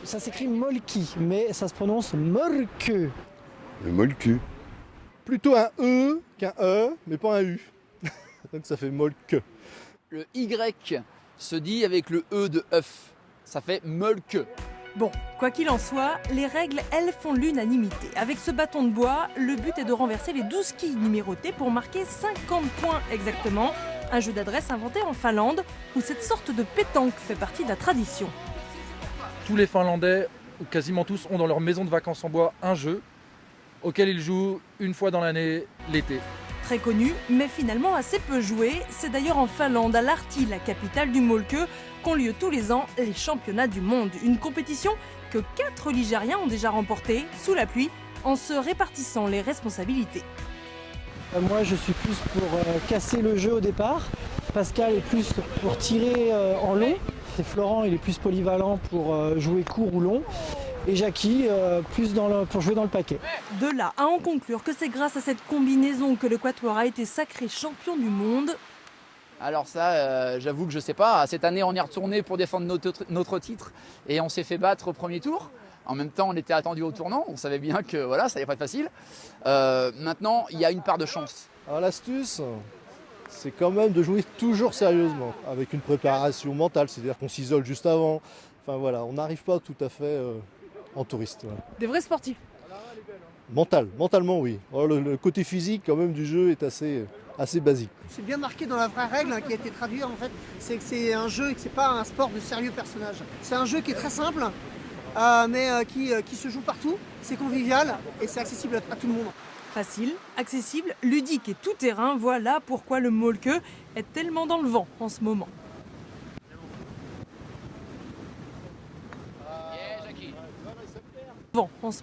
Ça s'écrit molki, mais ça se prononce molke. Le molku. Plutôt un E qu'un E, mais pas un U. Donc ça fait molke. Le Y se dit avec le E de œuf. Ça fait molke. Bon, quoi qu'il en soit, les règles, elles, font l'unanimité. Avec ce bâton de bois, le but est de renverser les 12 quilles numérotées pour marquer 50 points exactement. Un jeu d'adresse inventé en Finlande, où cette sorte de pétanque fait partie de la tradition. Tous les Finlandais, ou quasiment tous, ont dans leur maison de vacances en bois un jeu auquel ils jouent une fois dans l'année, l'été. Très connu, mais finalement assez peu joué. C'est d'ailleurs en Finlande, à Lahti, la capitale du molke, qu'ont lieu tous les ans les championnats du monde. Une compétition que 4 Ligériens ont déjà remportée, sous la pluie, en se répartissant les responsabilités. Moi, je suis plus pour casser le jeu au départ. Pascal est plus pour tirer en long. Et Florent, il est plus polyvalent pour jouer court ou long. Et Jackie, plus pour jouer dans le paquet. De là à en conclure que c'est grâce à cette combinaison que le Quatuor a été sacré champion du monde. Alors ça, j'avoue que je sais pas. Cette année, on est retourné pour défendre notre titre et on s'est fait battre au premier tour. En même temps, on était attendu au tournant. On savait bien que voilà, ça n'allait pas être facile. Maintenant, il y a une part de chance. Alors l'astuce, c'est quand même de jouer toujours sérieusement, avec une préparation mentale, c'est-à-dire qu'on s'isole juste avant. Enfin voilà, on n'arrive pas tout à fait en touriste. Voilà. Des vrais sportifs. Mentalement oui. Alors, le côté physique quand même du jeu est assez basique. C'est bien marqué dans la vraie règle qui a été traduite en fait, c'est que c'est un jeu et que c'est pas un sport de sérieux personnage. C'est un jeu qui est très simple, mais qui se joue partout, c'est convivial et c'est accessible à tout le monde. Facile, accessible, ludique et tout terrain, voilà pourquoi le molke est tellement dans le vent en ce moment. Vent en ce moment.